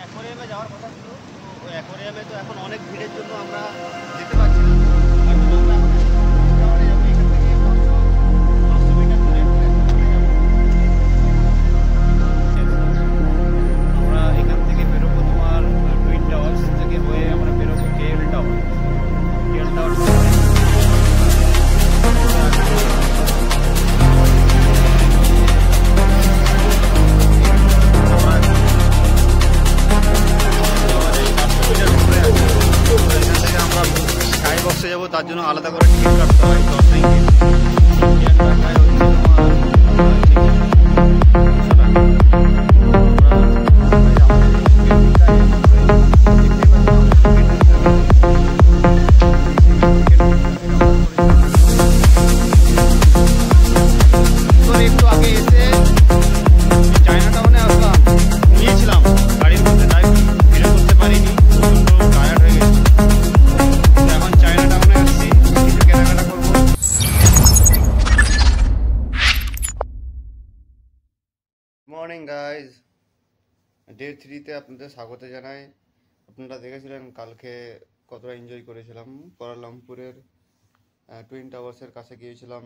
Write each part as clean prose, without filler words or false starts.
অ্যাকোয়ারিয়ামে যাওয়ার কথা ছিল, তো ওই অ্যাকোয়ারিয়ামে তো এখন অনেক ভিড়ের জন্য আমরা যেতে পারছি না। তার জন্য আমরা এখন টাওয়ারে যাবো। এখান থেকে 500 মিটার দূরে আমরা এখান থেকে বেরোবো তোমার টুইন টাওয়ার্স থেকে হয়ে আমরা বেরোবো কেএল টাওয়ার। কেএল টাওয়ার যাবো, তার জন্য আলাদা করে টিকিট কাটতে হয় 10 রিঙ্গিট। একটু আগে এসে চায়না টাউনে আসলাম, ঘুমিয়েছিলাম গাড়ির মধ্যে, তাই ভিডিও করতে পারিনি, প্রচন্ড টায়ার্ড হয়ে গেছে। এখন চায়না টাউনে আসছি, কিছু কেনাকাটা করবো। মর্নিং গাইজ, ডে 3-তে আপনাদের স্বাগত জানাই। আপনারা দেখেছিলেন কালকে কতটা এনজয় করেছিলাম। কুয়ালালামপুরের টুইন টাওয়ার্সের কাছে গিয়েছিলাম,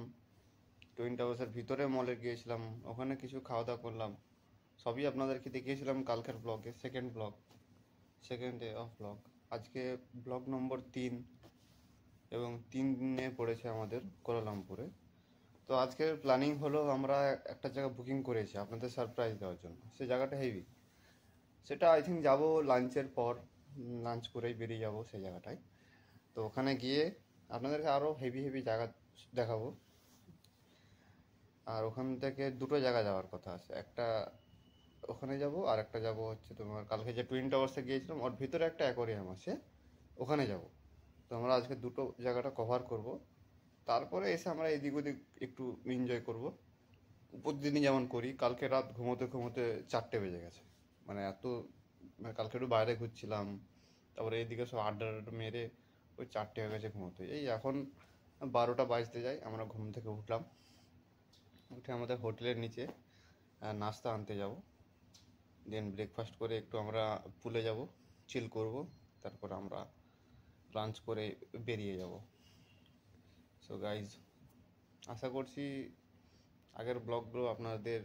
টুইন টাওয়ার্সের ভিতরে মলে গিয়েছিলাম, ওখানে কিছু খাওয়া দাওয়া করলাম, সবই আপনাদেরকে দেখিয়েছিলাম কালকের ব্লগে। Second day of blog. আজকে ব্লগ নম্বর 3 এবং 3 দিনে পড়েছে আমাদের কুয়ালালামপুরে। তো আজকের প্ল্যানিং হলো আমরা একটা জায়গা বুকিং করেছি আপনাদের সারপ্রাইজ দেওয়ার জন্য। সেই জায়গাটা হেভি, সেটা আই থিঙ্ক যাবো লাঞ্চের পর, লাঞ্চ করেই বেরিয়ে যাব সেই জায়গাটায়। তো ওখানে গিয়ে আপনাদেরকে আরও হেভি জায়গা দেখাবো। আর ওখান থেকে দুটো জায়গা যাওয়ার কথা আছে, একটা ওখানে যাব আর একটা যাব হচ্ছে তোমার কালকে যে টুইন টাওয়ার্সে গিয়েছিলাম ওর ভিতরে একটা অ্যাকোয়ারিয়াম আছে, ওখানে যাব। তো আমরা আজকে দুটো জায়গাটা কভার করব, তারপরে এসে আমরা এদিক ওদিক একটু এনজয় করব। প্রতিদিনই যেমন করি। কালকে রাত ঘুমোতে 4টে বেজে গেছে, মানে কালকে একটু বাইরে ঘুরছিলাম, তারপরে এইদিকে সব আড্ডা মেরে ওই 4টে হয়ে গেছে ঘুমোতে। এই এখন 12টা বাজতে যায়, আমরা ঘুম থেকে উঠলাম, উঠে আমাদের হোটেলের নিচে নাস্তা আনতে যাব, দেন ব্রেকফাস্ট করে একটু আমরা পুলে যাব, চিল করব, তারপর আমরা লাঞ্চ করে বেরিয়ে যাব। সো গাইজ, আশা করছি আগের ব্লগগুলো আপনাদের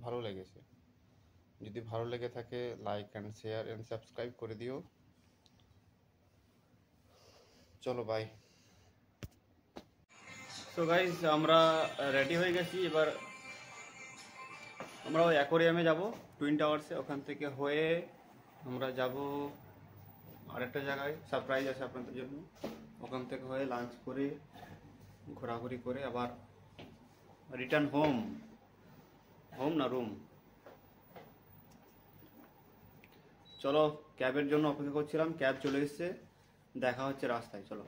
ভালো লেগেছে। যদি ভালো লেগে থাকে like and share and subscribe করে দিও। চলো বাই। সো গাইজ, আমরা রেডি হয়ে গেছি। এবার আমরা ওই অ্যাকোয়ারিয়ামে যাব টুইন টাওয়ার্সে, ওখান থেকে হয়ে আমরা যাব আরেকটা জায়গায়, সারপ্রাইজ আছে আপনাদের জন্য। ওখান থেকে হয়ে লাঞ্চ করে ঘোরাঘুরি করে আবার রিটার্ন হোম না রুম। চলো, ক্যাবের জন্য অপেক্ষা করছিলাম, ক্যাব চলে এসছে, দেখা হচ্ছে রাস্তায়। চলো।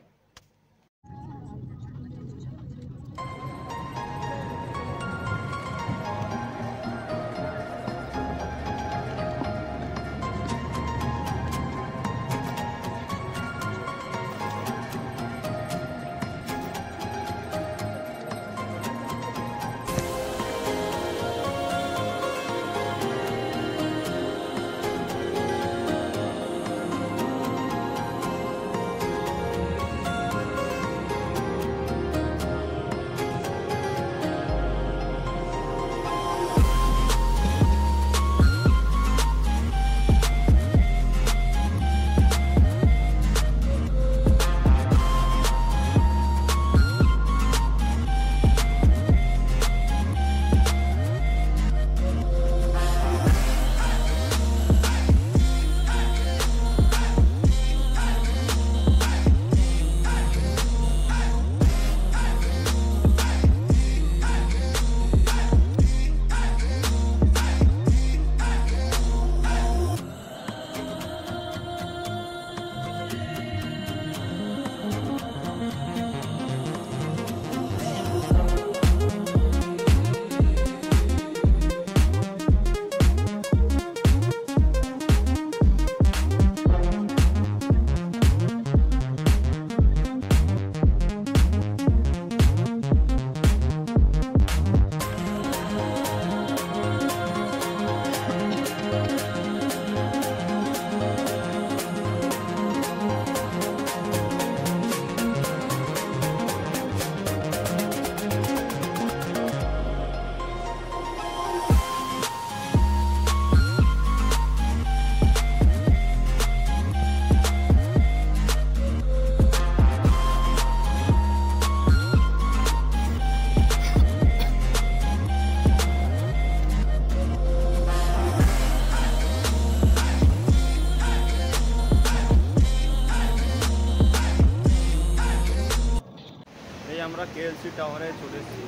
টাওয়ারে চলে এসেছি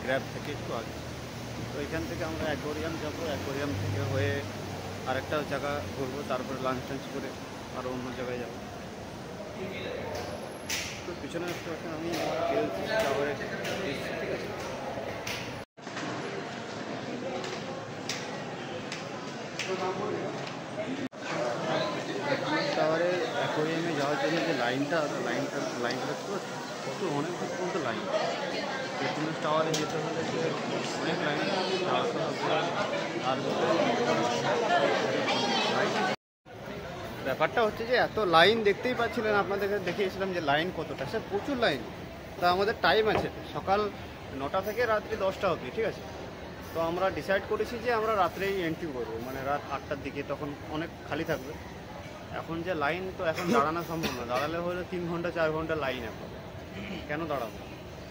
গ্র্যাব থেকে একটু আগে। তো এখান থেকে আমরা অ্যাকোয়ারিয়াম যাবো, অ্যাকোয়ারিয়াম থেকে হয়ে আরেকটা জায়গা ঘুরবো, তারপরে লাঞ্চ টাঞ্চ করে আরও অন্য জায়গায় যাবো। তো পিছনে দেখতে পাচ্ছেন আমি কেএলসি টাওয়ারে এসেছি, ঠিক আছে। টাওয়ারে অ্যাকোয়ারিয়ামে যাওয়ার জন্য যে লাইনটা দেখতে পাচ্ছি, কত অনেক পর্যন্ত লাইন। পেট্রোনাস টাওয়ারে যেতে হলে যে অনেক লাইন, আর ব্যাপারটা হচ্ছে যে এত লাইন দেখতেই পাচ্ছিলেন, আপনাদেরকে দেখিয়েছিলাম যে লাইন কতটা, সে প্রচুর লাইন। তা আমাদের টাইম আছে সকাল 9টা থেকে রাত্রি 10টা অবধি, ঠিক আছে। তো আমরা ডিসাইড করেছি যে আমরা রাত্রেই এন্ট্রি করবো, মানে রাত 8টার দিকে, তখন অনেক খালি থাকবে। এখন যে লাইন, তো এখন দাঁড়ানো সম্ভব না, দাঁড়ালে হলে 3 ঘন্টা 4 ঘন্টা লাইন। এখন কেন দাঁড়াবো,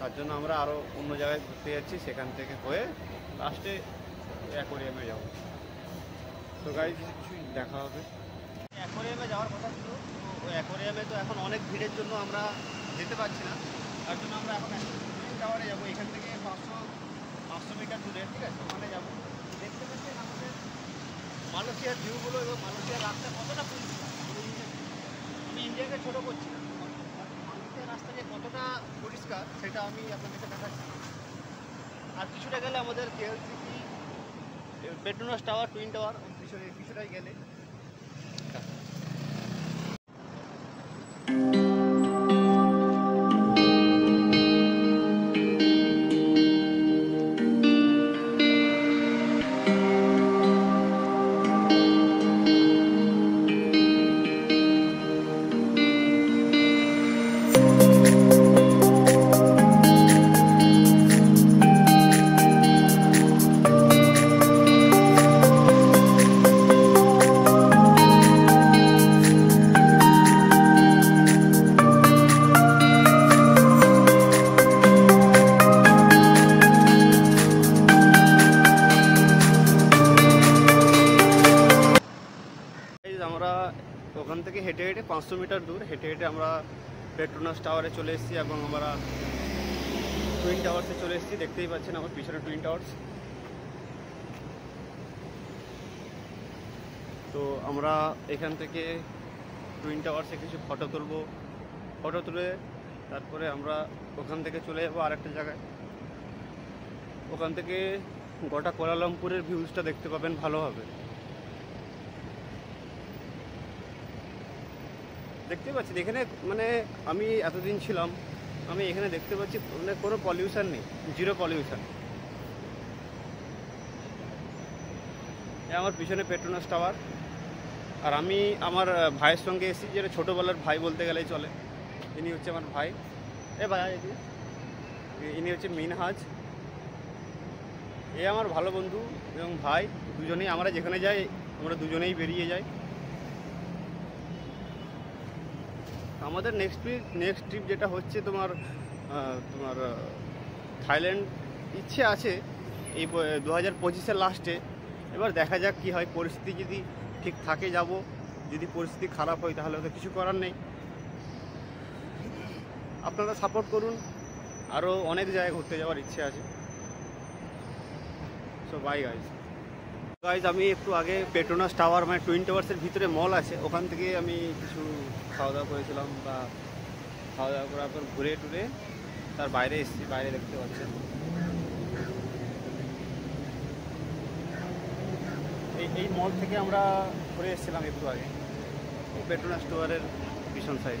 তার জন্য আমরা আরও অন্য জায়গায় ঘুরতে যাচ্ছি, সেখান থেকে হয়ে লাস্টে অ্যাকোয়ারিয়ামে যাবো। তো গাইজ দেখা হবে। অ্যাকোয়ারিয়ামে যাওয়ার কথা ছিল, তো ওই অ্যাকোয়ারিয়ামে তো এখন অনেক ভিড়ের জন্য আমরা যেতে পারছি না, তার জন্য আমরা এখন টাওয়ারে যাবো। এখান থেকে 500 মিটার দূরে, ঠিক আছে, ওখানে যাবো। দেখতে পাচ্ছেন আমাদের মালয়েশিয়ার ভিউগুলো এবং মালয়েশিয়ার রাস্তা কতটা পরিষ্কার। আমি ইন্ডিয়াকে ছোটো করছি না, মালয়েশিয়ার রাস্তা যে কতটা পরিষ্কার সেটা আমি আপনাদেরকে দেখাচ্ছি। আর কিছুটা গেলে আমাদের KLCC Petronas tower, twin tower, কিছুটাই গেলে। আমরা ওখান থেকে হেঁটে হেঁটে 500 মিটার দূর হেঁটে হেঁটে আমরা পেট্রোনাস টাওয়ারে চলে এসেছি এবং আমরা টুইন টাওয়ার্সে চলে এসেছি। দেখতেই পাচ্ছেন আমার পিছনে টুইন টাওয়ার্স। তো আমরা এখান থেকে টুইন টাওয়ার্সে কিছু ফটো তুলবো, ফটো তুলে তারপরে আমরা ওখান থেকে চলে যাবো আরেকটা জায়গায়। ওখান থেকে গোটা কুয়ালালামপুরের ভিউজটা দেখতে পাবেন ভালোভাবে। দেখতে পাচ্ছি এখানে, মানে আমি এতদিন ছিলাম, আমি এখানে দেখতে পাচ্ছি মানে কোনো পলিউশন নেই, জিরো পলিউশন। আমার পিছনে পেট্রোনাস টাওয়ার, আর আমি আমার ভাইয়ের সঙ্গে এসেছি, যেটা ছোটোবেলার ভাই বলতে গেলেই চলে। ইনি হচ্ছে আমার ভাই, ভাই ইনি হচ্ছে মিনহাজ। এ আমার ভালো বন্ধু এবং ভাই, দুজনেই আমরা যেখানে যাই আমরা দুজনেই বেরিয়ে যাই। আমাদের নেক্সট ট্রিপ যেটা হচ্ছে তোমার থাইল্যান্ড ইচ্ছে আছে এই 2025-এর লাস্টে। এবার দেখা যাক কি হয়, পরিস্থিতি যদি ঠিক থাকে যাব, যদি পরিস্থিতি খারাপ হয় তাহলে তো কিছু করার নেই। আপনারা সাপোর্ট করুন, আরও অনেক জায়গায় ঘুরতে যাওয়ার ইচ্ছে আছে। So by guys. আমি একটু আগে পেট্রোনাস টাওয়ার, মানে টুইন টাওয়ার্সের ভিতরে মল আছে, ওখান থেকে আমি কিছু খাওয়া দাওয়া করেছিলাম, বা খাওয়া দাওয়া করার পর ঘুরে টুরে তার বাইরে এসেছি। বাইরে দেখতে পাচ্ছেন এই মল থেকে আমরা ঘুরে এসেছিলাম একটু আগে, পেট্রোনাস টাওয়ারের পিছন সাইড।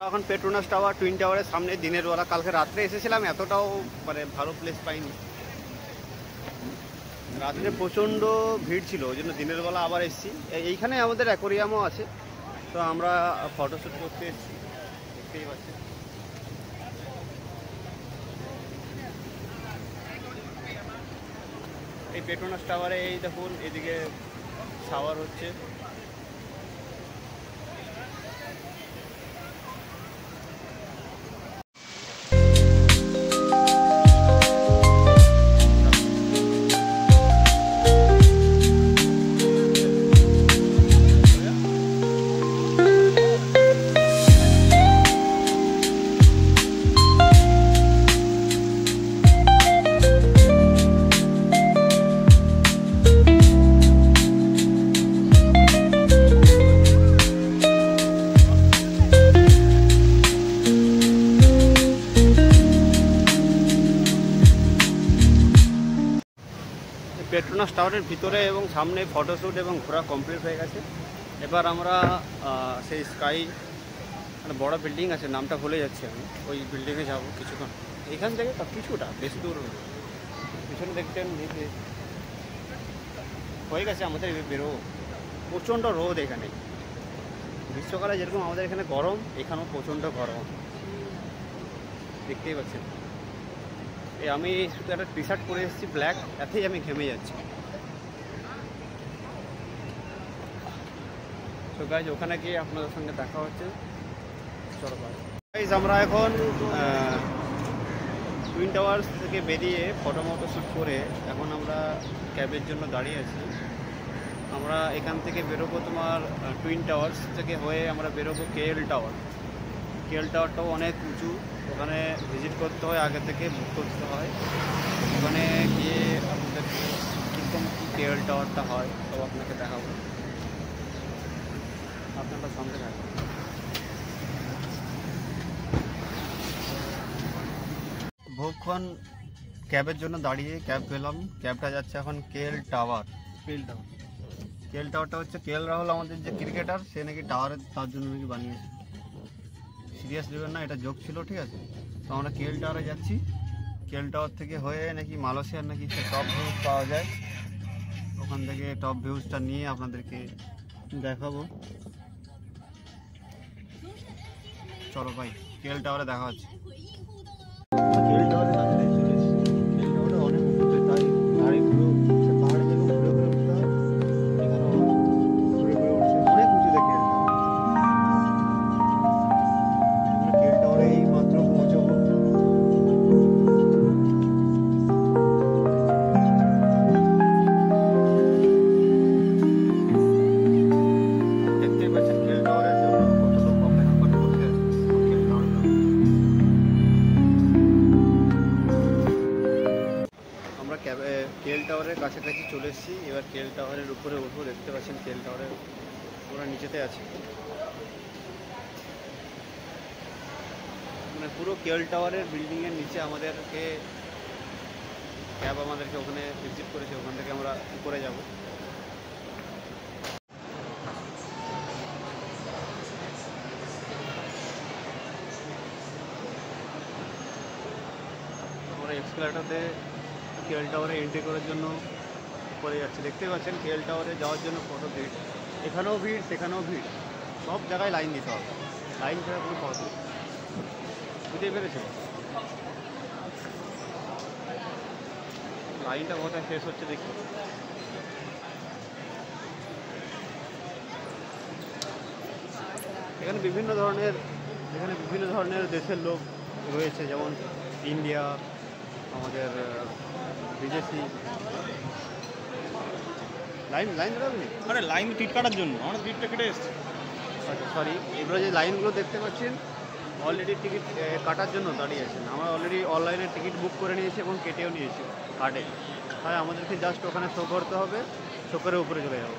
এখন পেট্রোনাস টাওয়ার, টুইন টাওয়ারের সামনে দিনের বেলা, কালকে রাত্রে এসেছিলাম, এতটাও মানে ভালো প্লেস পাইনি। রাত্রে প্রচণ্ড ভিড় ছিল, ওই জন্য দিনের বেলা আবার এসেছি। এইখানে আমাদের অ্যাকোয়ারিয়ামও আছে, তো আমরা ফটোশ্যুট করতে এসেছি, দেখতেই পাচ্ছেন। এই পেট্রোনাস টাওয়ারে এই দেখুন এদিকে শাওয়ার হচ্ছে। পেট্রোনাস টাওয়ারের ভিতরে এবং সামনে ফটোশ্যুট এবং ঘোরা কমপ্লিট হয়ে গেছে। এবার আমরা সেই স্কাই মানে বড় বিল্ডিং আছে, নামটা ভুলে যাচ্ছি আমি, ওই বিল্ডিংয়ে যাব কিছুক্ষণ। এখান থেকে কিছুটা বেশি দূর পিছনে দেখতেন যে হয়ে গেছে আমাদের বেরো। প্রচণ্ড রোদ এখানে, গ্রীষ্মকালে যেরকম আমাদের এখানে গরম, এখানেও প্রচণ্ড গরম দেখতেই পাচ্ছেন। আমি শুধু একটা টি শার্ট পরে এসেছি ব্ল্যাক, এতেই আমি ঘেমে যাচ্ছি। তো গাইজ ওখানে গিয়ে আপনাদের সঙ্গে দেখা হচ্ছে, চলো গাইজ। আমরা এখন টুইন টাওয়ার্স থেকে বেরিয়ে ফটো মতো শ্যুট করে এখন আমরা ক্যাবের জন্য দাঁড়িয়ে আছি। আমরা এখান থেকে বেরোবো তোমার টুইন টাওয়ার্স থেকে হয়ে আমরা বেরোবো কেএল টাওয়ার। কেএল টাওয়ারটাও অনেক উঁচু, ওখানে ভিজিট করতে হয়, আগে থেকে বুক করতে হয়। ওখানে গিয়ে আপনাদেরকে কীরকম কী কেএল টাওয়ারটা হয় সব আপনাকে দেখাবো, আপনারা সঙ্গে থাকবেন। বহুক্ষণ ক্যাবের জন্য দাঁড়িয়ে ক্যাব পেলাম, ক্যাবটা যাচ্ছে এখন কেএল টাওয়ার। কেএল টাওয়ারটা হচ্ছে কেএল রাহুল আমাদের যে ক্রিকেটার, সে নাকি টাওয়ারের তার জন্য নাকি বানিয়েছে। সিরিয়াস নেবেন না, এটা জোক ছিল, ঠিক আছে। তো আমরা কেএল টাওয়ারে যাচ্ছি। কেএল টাওয়ার থেকে হয়ে নাকি মালয়েশিয়ার নাকি সে টপ ভিউজ পাওয়া যায়, ওখান থেকে টপ ভিউজটা নিয়ে আপনাদেরকে দেখাবো। চলো ভাই, কেএল টাওয়ারে দেখা হচ্ছে। কেএল টাওয়ারে অনেক উঁচুতে, তাই গাড়ি পুরো পাহাড়ে যেরকম ঘুরে ঘুরে উঠতে হয়, এখানেও ঘুরে ঘুরে উঠছে, অনেক উঁচুতে কেএল টাওয়ার। আমরা কেএল টাওয়ারে এই মাত্র পৌঁছবো। দেখতেই পাচ্ছেন কেএল টাওয়ারের জন্য কত লোক অপেক্ষা করে বসে আছে কেএল টাওয়ারের জন্য। আমরা কেএল টাওয়ারের কাছাকাছি চলে এসেছি। এবার কেএল টাওয়ারের উপরে উঠবো। দেখতে পাচ্ছেন কেএল টাওয়ারের পুরো নিচেতে আছে, মানে পুরো কেএল টাওয়ারের বিল্ডিংয়ের নিচে আমাদেরকে ক্যাব আমাদেরকে ওখানে ভিজিট করেছে, ওখান থেকে আমরা উপরে যাব। আমরা এক্সকালেটরতে কেএল টাওয়ারে এন্ট্রি করার জন্য উপরে যাচ্ছে। দেখতে পাচ্ছেন কেএল টাওয়ারে যাওয়ার জন্য কত ভিড়, এখানেও ভিড় সেখানেও ভিড়, সব জায়গায় লাইন দিতে হবে, লাইন ছাড়া কোনো পথ নেই। বুঝতে পেরেছে? লাইনটা কোথায় শেষ হচ্ছে দেখি। এখানে বিভিন্ন ধরনের দেশের লোক রয়েছে, যেমন ইন্ডিয়া, আমাদের বিদেশি। লাইন ধরাবি? আরে লাইন টিকিট কাটার জন্য আমরা টিকিটটা কেটে এসেছি। আচ্ছা সরি, এগুলো যে লাইনগুলো দেখতে পাচ্ছেন অলরেডি টিকিট কাটার জন্য দাঁড়িয়ে আছেন। আমরা অলরেডি অনলাইনে টিকিট বুক করে নিয়েছি এবং কেটেও নিয়েছি কার্ডে। হ্যাঁ, আমাদেরকে জাস্ট ওখানে শো করতে হবে, শো করে উপরে চলে যাবো।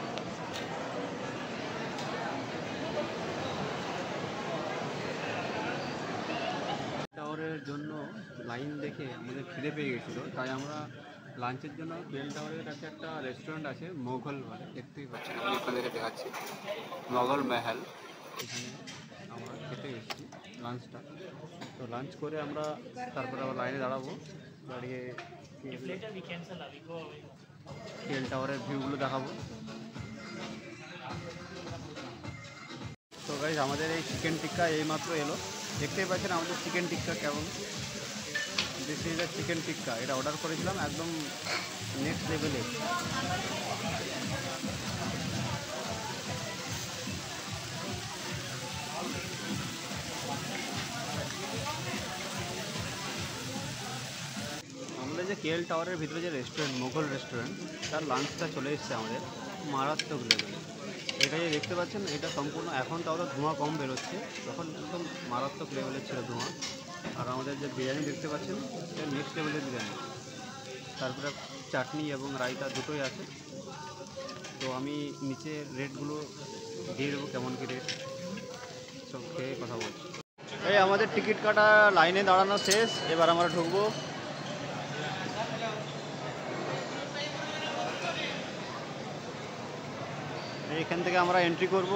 টাওয়ারের জন্য লাইন দেখে আমাদের খিদে পেয়ে গেছিলো, তাই আমরা লাঞ্চের জন্য কেএল টাওয়ারের কাছে একটা রেস্টুরেন্ট আছে মোগল বলে, দেখতেই পাচ্ছেন, আমি আপনাদেরকে দেখাচ্ছি, মোগল মহল। এখানে আমরা খেতে এসেছি লাঞ্চটা। তো লাঞ্চ করে আমরা তারপরে আবার লাইনে দাঁড়াবো, দাঁড়িয়ে কেএল টাওয়ারের ভিউগুলো দেখাবো। তো গাইজ আমাদের এই চিকেন টিক্কা এইমাত্র এলো, দেখতেই পাচ্ছেন আমাদের চিকেন টিক্কা কেমন। দিস ইজ দ্য চিকেন টিক্কা, এটা অর্ডার করেছিলাম, একদম নেক্সট লেভেলে। আমাদের যে কেএল টাওয়ারের ভিতরে যে রেস্টুরেন্ট মোগল রেস্টুরেন্ট, তার লাঞ্চটা চলে এসছে আমাদের, মারাত্মক লেভেলে। এটা যে দেখতে পাচ্ছেন, এটা সম্পূর্ণ এখন তাও তো ধোঁয়া কম বেরোচ্ছে, তখন একদম মারাত্মক লেভেলের ছিল ধোঁয়া। আর আমাদের যে বিরিয়ানি দেখতে পাচ্ছেন, এটা নেক্সট লেভেলের বিরিয়ানি, তারপরে চাটনি এবং রায়তা দুটোই আছে। তো আমি নিচে রেটগুলো দিয়ে দেবো, কেমন কী রেট সব খেয়ে কথা বলছি। এই আমাদের টিকিট কাটা লাইনে দাঁড়ানো শেষ, এবার আমরা ঢুকবো। এখান থেকে আমরা এন্ট্রি করব।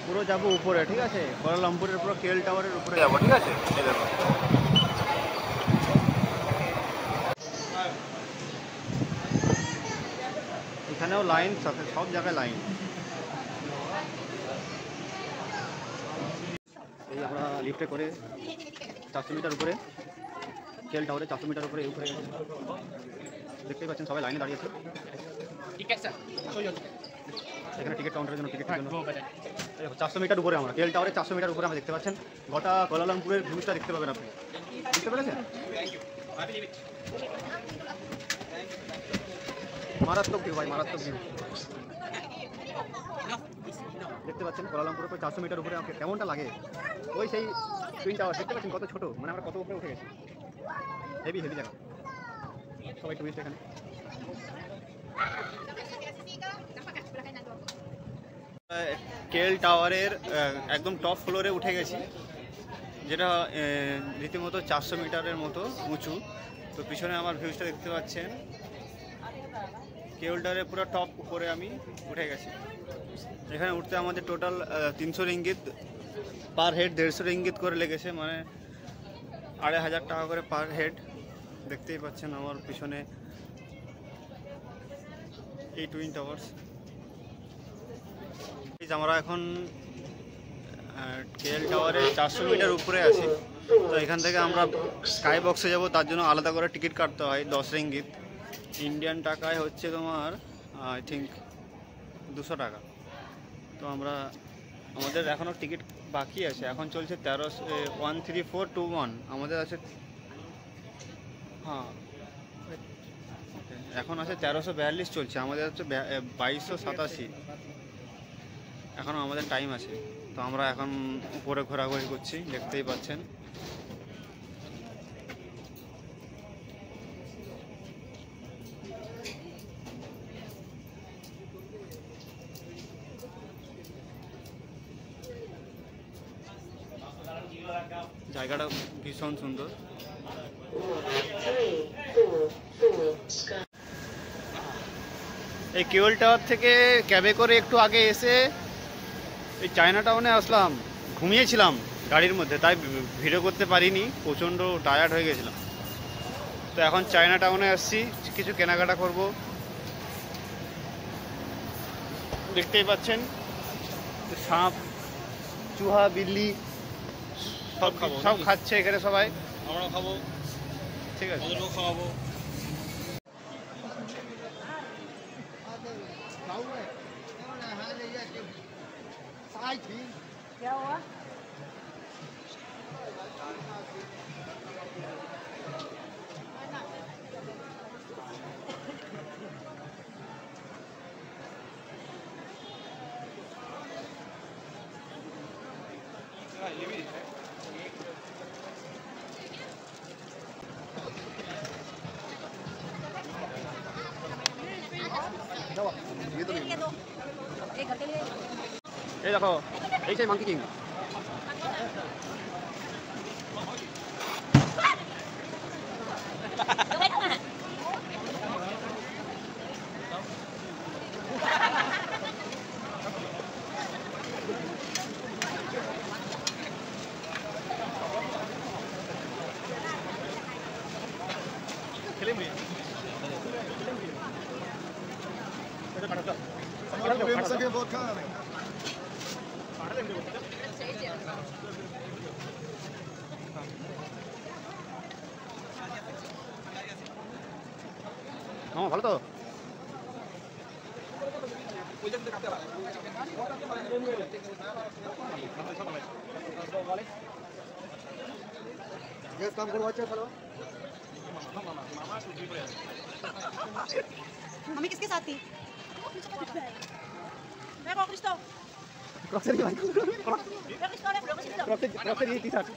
পুরো যাব উপরে, ঠিক আছে, কুয়ালালামপুরের পুরো কেএল টাওয়ারের উপরে যাব, ঠিক আছে। এই দেখো এখানেও লাইন, সব জায়গায় লাইন। এই আমরা লিফটে করে 400 মিটার উপরে কেএল টাওয়ারে 400 মিটার উপরে উপরে দেখতেই পাচ্ছেন সবাই লাইনে দাঁড়িয়েছে। এখানে টিকিট কাউন্টারের জন্য টিকিটের জন্য 400 মিটার উপরে আমরা কেএল টাওয়ারে 400 মিটার উপরে আমরা দেখতে পাচ্ছেন গোটা কুয়ালালামপুরের ভিউটা দেখতে পাবেন আপনি, বুঝতে পেরেছেন? মারাত্মক ভিউ ভাই, মারাত্মক ভিউ দেখতে পাচ্ছেন কুয়ালালামপুরের উপরে 400 মিটার উপরে আমাকে কেমনটা লাগে। ওই সেই টুইন টাওয়ার দেখতে পাচ্ছেন কত ছোট, মানে আমরা কত উপরে উঠে গেছি। হেভি হেভি জায়গা, সবাই টুরিস্ট এখানে। কেএল টাওয়ারের একদম টপ ফ্লোরে উঠে গেছি, যেটা রীতিমতো 400 মিটারের মতো উঁচু। তো পিছনে আমার ভিউজটা দেখতে পাচ্ছেন, কেএল টাওয়ারের পুরো টপ উপরে আমি উঠে গেছি। এখানে উঠতে আমাদের total 300 ringgit per head, 150 ringgit করে লেগেছে, মানে 2500 টাকা করে পার হেড। দেখতেই পাচ্ছেন আমার পিছনে এই টুইন টাওয়ার্স। আমরা এখন কেএল টাওয়ারে 400 মিটার উপরে আছি। তো এখান থেকে আমরা স্কাই বক্সে যাব, তার জন্য আলাদা করে টিকিট কাটতে হয় 10 রিঙ্গিত। ইন্ডিয়ান টাকায় হচ্ছে তোমার আই থিঙ্ক 200 টাকা। তো আমাদের এখনও টিকিট বাকি আছে, এখন চলছে 13421, আমাদের আছে, হ্যাঁ এখন আছে 1342 চলছে, আমাদের হচ্ছে 2287। এখনও আমাদের টাইম আছে। তো আমরা এখন উপরে ঘোরাঘুরি করছি, দেখতেই পাচ্ছেন। জায়গাটা ভীষণ সুন্দর। এই কেএল টাওয়ার থেকে ক্যাবে করে একটু আগে এসে এই চায়না টাউনে আসলাম। ঘুমিয়েছিলাম গাড়ির মধ্যে, তাই ভিডিও করতে পারিনি, প্রচণ্ড টায়ার্ড হয়ে গেছিলাম। তো এখন চায়না টাউনে আসছি, কিছু কেনাকাটা করব। দেখতেই পাচ্ছেন সাপ, চুহা, বিল্লি সব খাচ্ছে এখানে সবাই। আমরা খাবো, ঠিক আছে, ওদেরকেও খাওয়াবো। এই দেখো এই সেই মাঙ্কি কিং। ভালো তো। काम करो अच्छा चलो। मम्मी किसके साथ थी? मैं को क्रिस्टो। क्रॉसर की भाई। मैं क्रिस्टो ने ब्लॉग किया। क्रॉसर ये टी-शर्ट।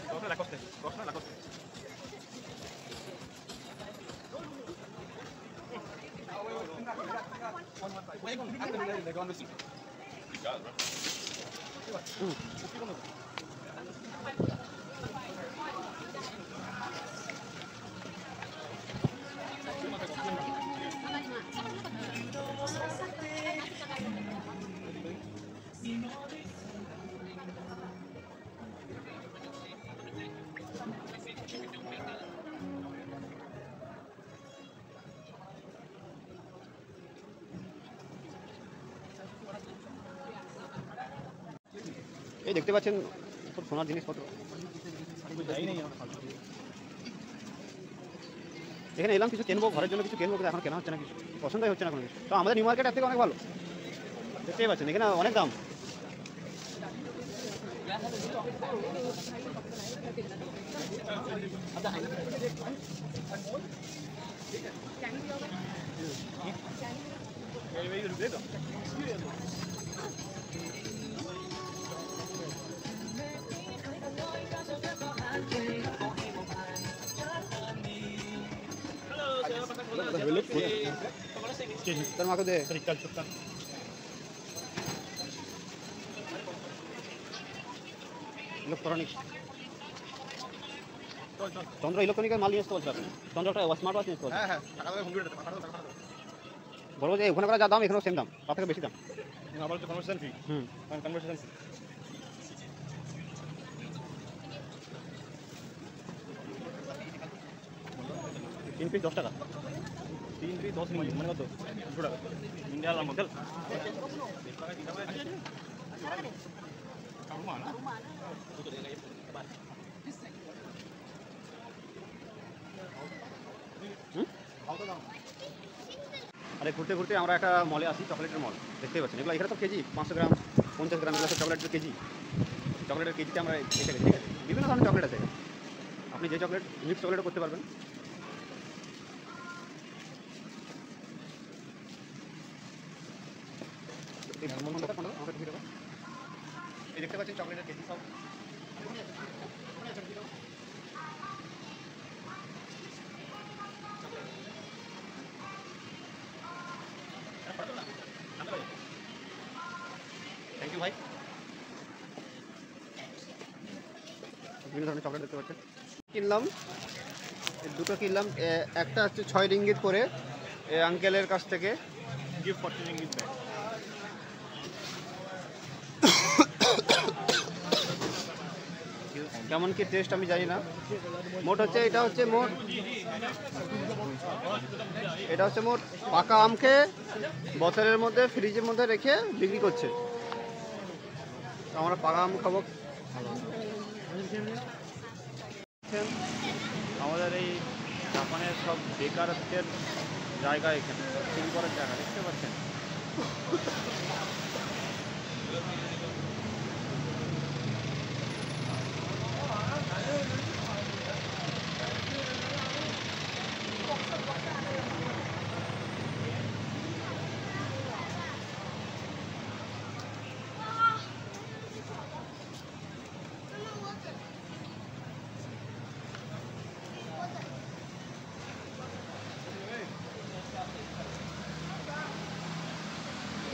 এই দেখতে পাচ্ছেন খুব সোনার জিনিসপত্র। এখানে এলাম কিছু কিনবো, ঘরের জন্য কিছু কিনবো, কিন্তু এখন কেনা হচ্ছে না, কিছু পছন্দই হচ্ছে না কোনো কিছু। তো আমাদের নিউ মার্কেট থেকে অনেক ভালো, দেখতেই পাচ্ছেন এখানে অনেক দাম। তোর মাকে দে ইলেকট্রনিক্স, চন্দ্র ইলেকট্রনিক্সের মাল নিয়ে আসতে বলছে আপনি। চন্দ্র একটা স্মার্ট ওয়াচ নিয়ে আসতে বলছে। হ্যাঁ টাকা দেবে কম্পিউটার বলবো যে ওখানে করা যা দাম এখানেও সেম দাম, তার থেকে বেশি দাম। আবার তো কনভার্সেশন ফি। কনভার্সেশন ফি 3 পিস 10 টাকা। 3 3 10 মিনিট মানে কত 200 টাকা ইন্ডিয়ান মডেল। আরে ঘুরতে ঘুরতে আমরা একটা মলে আসি, চকলেটের মল, দেখতেই পাচ্ছেন। এগুলো এখানে তো কেজি 500 গ্রাম 50 গ্রাম এগুলো চকলেটের কেজি। চকলেটের কেজিতে আমরা এসে গেছি, ঠিক আছে। বিভিন্ন ধরনের চকলেট আছে, আপনি যে চকলেট মিক্স চকলেটও করতে পারবেন। এই দেখতে পাচ্ছেন চকলেটের কেজি সব। থ্যাংক ইউ ভাই। বিভিন্ন ধরনের চকলেট দেখতে পাচ্ছেন। কিনলাম দুটো কিনলাম, একটা হচ্ছে 6 রিঙ্গিত করে আঙ্কেলের কাছ থেকে গিফট 40 রিঙ্গিত ব্যাগ। কেমন কি টেস্ট আমি জানি না। মোট হচ্ছে এটা হচ্ছে মোট পাকা আমকে বোতলের মধ্যে ফ্রিজের মধ্যে রেখে বিক্রি করছে। তো আমরা পাকা আম খাবো। আমাদের এই জাপানের সব বেকারত্বের জায়গা, এখানে চিল করার জায়গা দেখতে পাচ্ছেন।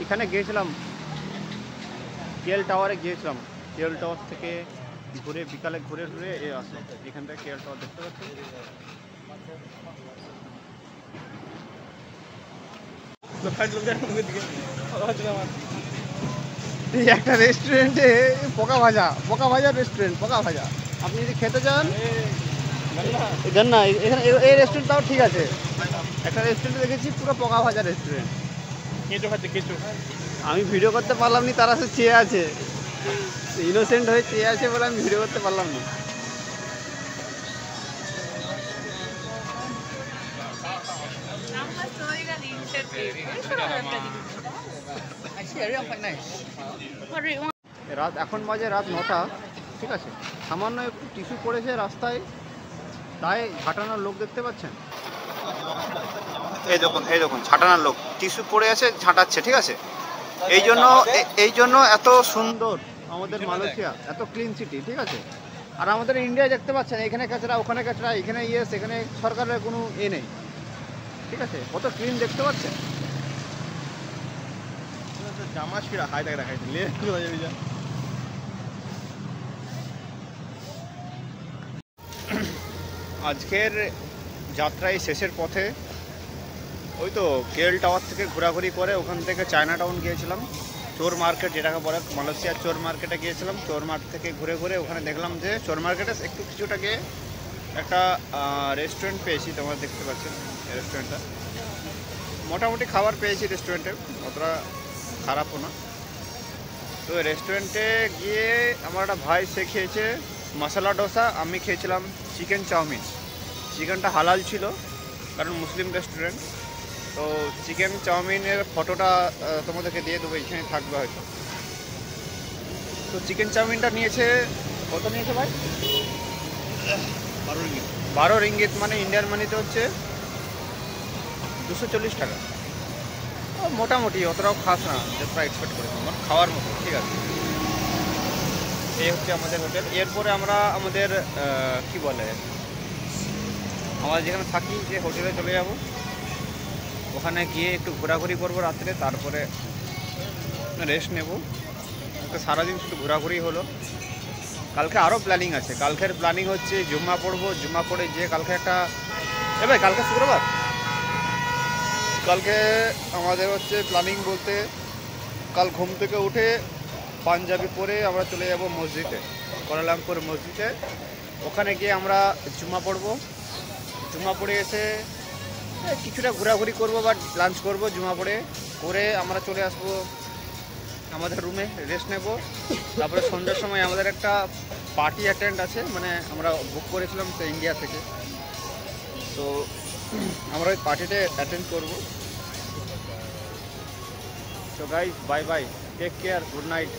এখানে গিয়েছিলাম, কেএল টাওয়ারে গিয়েছিলাম। কেএল টাওয়ার থেকে ঘুরে বিকালে ঘুরে আসলাম। এখান থেকে কেএল টাওয়ার দেখতে পাচ্ছি। একটা রেস্টুরেন্টে পোকা ভাজা রেস্টুরেন্ট, পোকা ভাজা। আপনি যদি খেতে চান না, এখানে এই রেস্টুরেন্ট তাও ঠিক আছে। একটা রেস্টুরেন্টে দেখেছি পুরো পোকা ভাজা রেস্টুরেন্ট। আমি ভিডিও করতে পারলাম না, তারা সে চেয়ে আছে, ইনোসেন্ট হয়ে চেয়ে আছে বলে আমি ভিডিও করতে পারলাম না। এখন বাজে রাত 9টা, ঠিক আছে। সামান্য একটু টিস্যু পড়েছে রাস্তায়, তাই ঝাঁটানোর লোক দেখতে পাচ্ছেন। এই দেখুন ঝাঁটানোর লোক টিস্যু পড়ে আছে, ঝাঁটাচ্ছে, ঠিক আছে। এই জন্য এত সুন্দর আমাদের মালয়েশিয়া, এত ক্লিন সিটি, ঠিক আছে। আর আমাদের ইন্ডিয়ায় দেখতে পাচ্ছেন এখানে কাঁচরা ওখানে কাঁচরা, এখানে এখানে সরকারের কোনো নেই, ঠিক আছে। কত ক্লিন দেখতে পাচ্ছেন। জামা ছিঁড়া হাই টাকা দেখাই দিলে আজকের যাত্রায় শেষের পথে ওই তো কেএল টাওয়ার থেকে ঘোরাঘুরি করে ওখান থেকে চায়না টাউন গিয়েছিলাম, চোর মার্কেট যেটাকে বলে মালয়েশিয়ার চোর মার্কেটে গিয়েছিলাম। চোর মার্কেট থেকে ঘুরে ওখানে দেখলাম যে চোর মার্কেটে একটু কিছুটা গিয়ে একটা রেস্টুরেন্ট পেয়েছি। তোমরা দেখতে পাচ্ছেন রেস্টুরেন্টটা, মোটামুটি খাবার পেয়েছি রেস্টুরেন্টে, অতটা খারাপও না। তো রেস্টুরেন্টে গিয়ে আমার একটা ভাই সে খেয়েছে মশলা ডোসা, আমি খেয়েছিলাম চিকেন চাউমিন। চিকেনটা হালাল ছিল কারণ মুসলিম রেস্টুরেন্ট। তো চিকেন চাউমিনের ফটোটা তোমাদেরকে দিয়ে দেবো, এখানে থাকবে হয়তো। তো চিকেন চাউমিনটা নিয়েছে, কত নিয়েছে ভাই? 12 রিঙ্গিত, মানে ইন্ডিয়ান মানিতে হচ্ছে 240 টাকা। মোটামুটি অতটাও খাস না, যেটা এক্সপেক্ট করেছি আমার খাওয়ার মতো, ঠিক আছে। এই হচ্ছে আমাদের হোটেল। এরপরে আমরা আমাদের কি বলে, আমরা যেখানে থাকি যে হোটেলে চলে যাব, ওখানে গিয়ে একটু ঘোরাঘুরি করবো রাত্রে, তারপরে রেস্ট নেব। সারাদিন শুধু ঘোরাঘুরি হলো। কালকে আরও প্ল্যানিং আছে। কালকের প্ল্যানিং হচ্ছে জুম্মা পড়বো, জুম্মা পড়ে যে কালকে একটা ভাই কালকে শুক্রবার, কালকে আমাদের হচ্ছে প্ল্যানিং বলতে কাল ঘুম থেকে উঠে পাঞ্জাবি পরে আমরা চলে যাব মসজিদে, কুয়ালালামপুর মসজিদে। ওখানে গিয়ে আমরা জুম্মা পড়বো। জুম্মা পড়ে এসে কিছুটা ঘোরাঘুরি করব বা লাঞ্চ করব। জুম্মা পড়ে করে আমরা চলে আসবো আমাদের রুমে, রেস্ট নেব। তারপরে সন্ধ্যার সময় আমাদের একটা পার্টি অ্যাটেন্ড আছে, মানে আমরা বুক করেছিলাম তো ইন্ডিয়া থেকে। তো আমরা ওই পার্টিতে অ্যাটেন্ড করব। So guys, bye bye, take care, good night.